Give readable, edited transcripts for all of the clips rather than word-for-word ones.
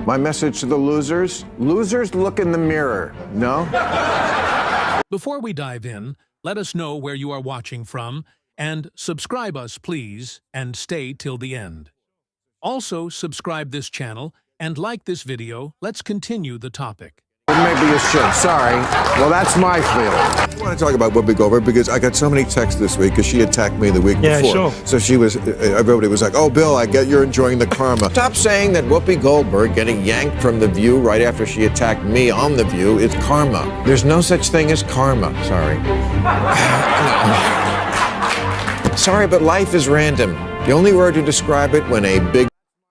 My message to the losers: losers, look in the mirror. No? Before we dive in, let us know where you are watching from, and subscribe us, please, and stay till the end. Also, subscribe this channel and like this video. Let's continue the topic. Maybe you should. Sorry. Well, that's my feeling. I want to talk about Whoopi Goldberg because I got so many texts this week because she attacked me the week before. Sure. So she was, everybody was like, oh, Bill, I get you're enjoying the karma. Stop saying that Whoopi Goldberg getting yanked from The View right after she attacked me on The View is karma. There's no such thing as karma. Sorry. Sorry, but life is random. The only word to describe it when a big...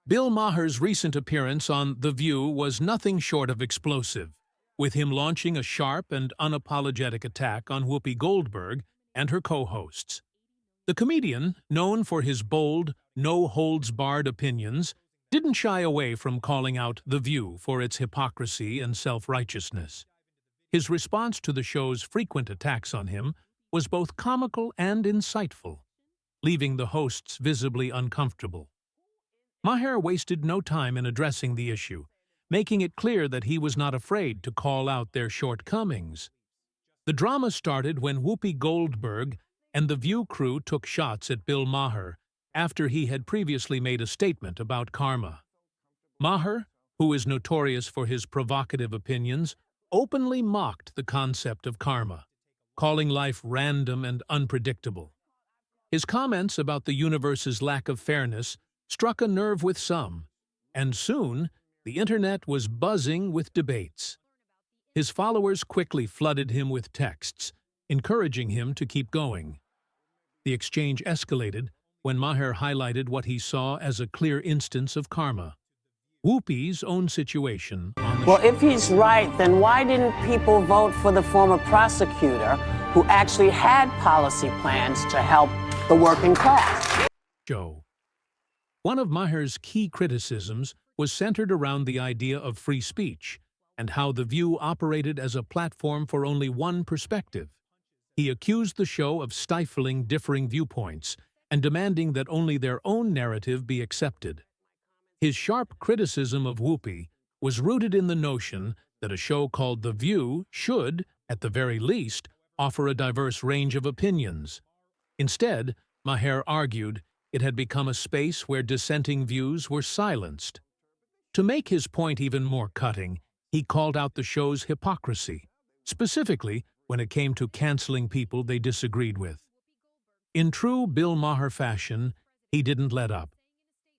Bill Maher's recent appearance on The View was nothing short of explosive, with him launching a sharp and unapologetic attack on Whoopi Goldberg and her co-hosts. The comedian, known for his bold, no-holds-barred opinions, didn't shy away from calling out The View for its hypocrisy and self-righteousness. His response to the show's frequent attacks on him was both comical and insightful, leaving the hosts visibly uncomfortable. Maher wasted no time in addressing the issue, making it clear that he was not afraid to call out their shortcomings. The drama started when Whoopi Goldberg and the View crew took shots at Bill Maher after he had previously made a statement about karma. Maher, who is notorious for his provocative opinions, openly mocked the concept of karma, calling life random and unpredictable. His comments about the universe's lack of fairness struck a nerve with some, and soon the internet was buzzing with debates. His followers quickly flooded him with texts, encouraging him to keep going. The exchange escalated when Maher highlighted what he saw as a clear instance of karma: Whoopi's own situation on the Well, if he's right, then why didn't people vote for the former prosecutor who actually had policy plans to help the working class? show? One of Maher's key criticisms was centered around the idea of free speech and how The View operated as a platform for only one perspective. He accused the show of stifling differing viewpoints and demanding that only their own narrative be accepted. His sharp criticism of Whoopi was rooted in the notion that a show called The View should, at the very least, offer a diverse range of opinions. Instead, Maher argued it had become a space where dissenting views were silenced. To make his point even more cutting, he called out the show's hypocrisy, specifically when it came to canceling people they disagreed with. In true Bill Maher fashion, he didn't let up.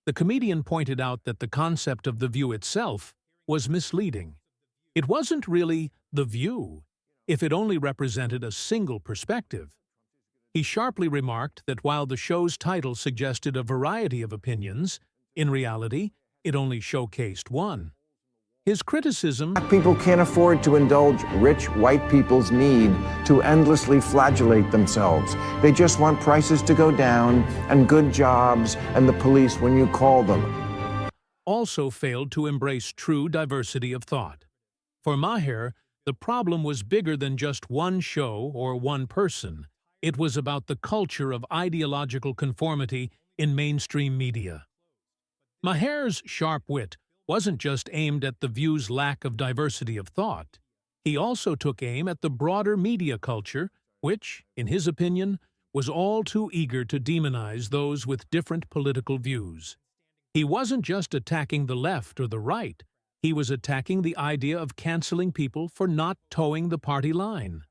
The comedian pointed out that the concept of The View itself was misleading. It wasn't really The View if it only represented a single perspective. He sharply remarked that while the show's title suggested a variety of opinions, in reality, it only showcased one. His criticism... People can't afford to indulge rich white people's need to endlessly flagellate themselves. They just want prices to go down and good jobs and the police when you call them. also failed to embrace true diversity of thought. For Maher, the problem was bigger than just one show or one person. It was about the culture of ideological conformity in mainstream media. Maher's sharp wit wasn't just aimed at The View's lack of diversity of thought. He also took aim at the broader media culture, which, in his opinion, was all too eager to demonize those with different political views. He wasn't just attacking the left or the right. He was attacking the idea of canceling people for not towing the party line.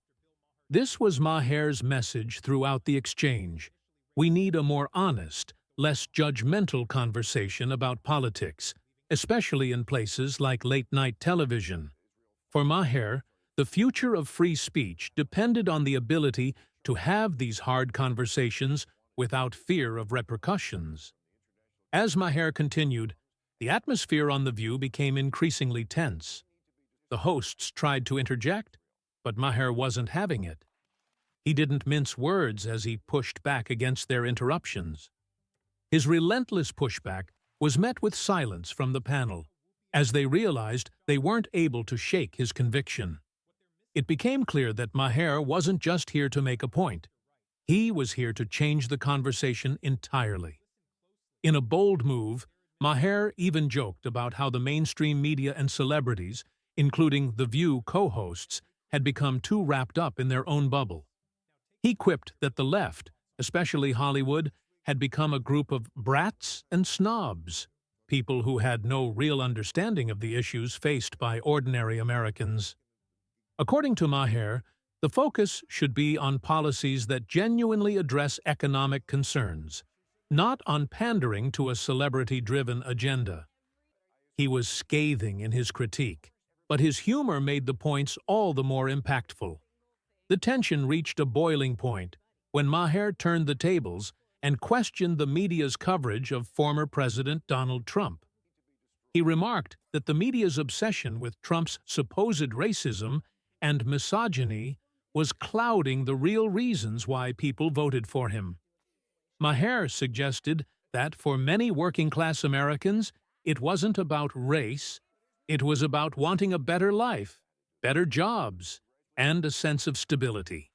This was Maher's message throughout the exchange. We need a more honest, less judgmental conversation about politics, especially in places like late-night television. For Maher, the future of free speech depended on the ability to have these hard conversations without fear of repercussions. As Maher continued, the atmosphere on The View became increasingly tense. The hosts tried to interject, but Maher wasn't having it. He didn't mince words as he pushed back against their interruptions. His relentless pushback was met with silence from the panel, as they realized they weren't able to shake his conviction. It became clear that Maher wasn't just here to make a point. He was here to change the conversation entirely. In a bold move, Maher even joked about how the mainstream media and celebrities, including The View co-hosts, had become too wrapped up in their own bubble. He quipped that the left, especially Hollywood, had become a group of brats and snobs, people who had no real understanding of the issues faced by ordinary Americans. According to Maher, the focus should be on policies that genuinely address economic concerns, not on pandering to a celebrity-driven agenda. He was scathing in his critique, but his humor made the points all the more impactful. The tension reached a boiling point when Maher turned the tables and questioned the media's coverage of former President Donald Trump. He remarked that the media's obsession with Trump's supposed racism and misogyny was clouding the real reasons why people voted for him. Maher suggested that for many working-class Americans, it wasn't about race, it was about wanting a better life, better jobs, and a sense of stability.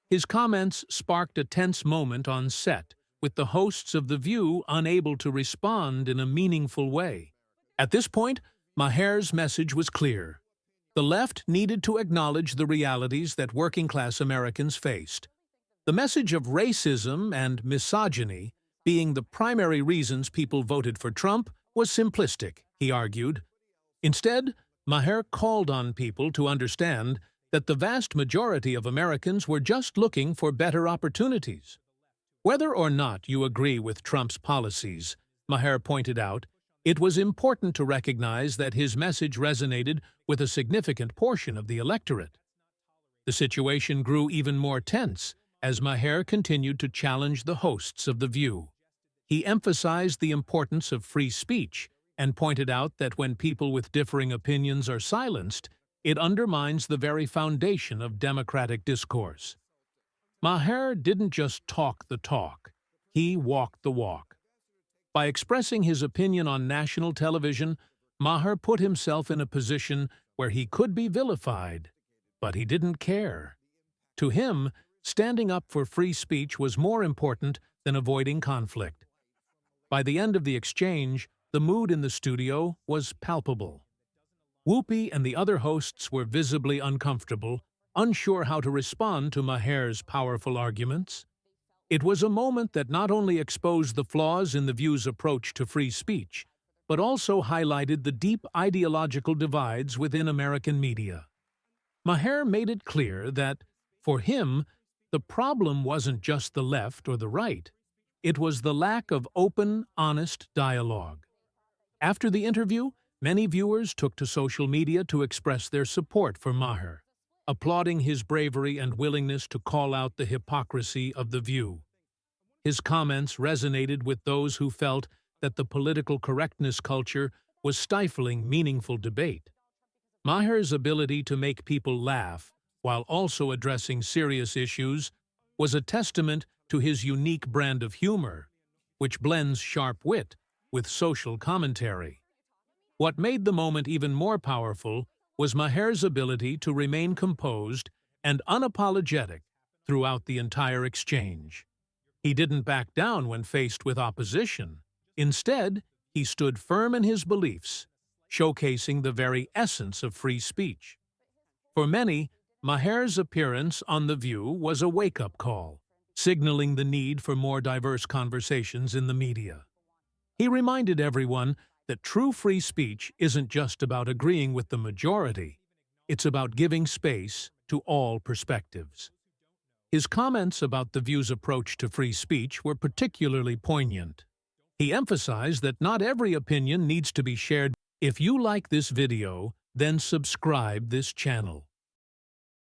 His comments sparked a tense moment on set, with the hosts of The View unable to respond in a meaningful way. At this point, Maher's message was clear. The left needed to acknowledge the realities that working-class Americans faced. The message of racism and misogyny being the primary reasons people voted for Trump was simplistic, he argued. Instead, Maher called on people to understand that the vast majority of Americans were just looking for better opportunities. Whether or not you agree with Trump's policies, Maher pointed out, it was important to recognize that his message resonated with a significant portion of the electorate. The situation grew even more tense as Maher continued to challenge the hosts of The View. He emphasized the importance of free speech and pointed out that when people with differing opinions are silenced, it undermines the very foundation of democratic discourse. Maher didn't just talk the talk, he walked the walk. By expressing his opinion on national television, Maher put himself in a position where he could be vilified, but he didn't care. To him, standing up for free speech was more important than avoiding conflict. By the end of the exchange, the mood in the studio was palpable. Whoopi and the other hosts were visibly uncomfortable, unsure how to respond to Maher's powerful arguments. It was a moment that not only exposed the flaws in The View's approach to free speech, but also highlighted the deep ideological divides within American media. Maher made it clear that, for him, the problem wasn't just the left or the right. It was the lack of open, honest dialogue. After the interview, many viewers took to social media to express their support for Maher, applauding his bravery and willingness to call out the hypocrisy of The View. His comments resonated with those who felt that the political correctness culture was stifling meaningful debate. Maher's ability to make people laugh while also addressing serious issues was a testament to his unique brand of humor, which blends sharp wit with social commentary. What made the moment even more powerful was Maher's ability to remain composed and unapologetic throughout the entire exchange. He didn't back down when faced with opposition. Instead, he stood firm in his beliefs, showcasing the very essence of free speech. For many, Maher's appearance on The View was a wake-up call, signaling the need for more diverse conversations in the media. He reminded everyone that true free speech isn't just about agreeing with the majority, it's about giving space to all perspectives. His comments about The View's approach to free speech were particularly poignant. He emphasized that not every opinion needs to be shared. If you like this video, then subscribe this channel.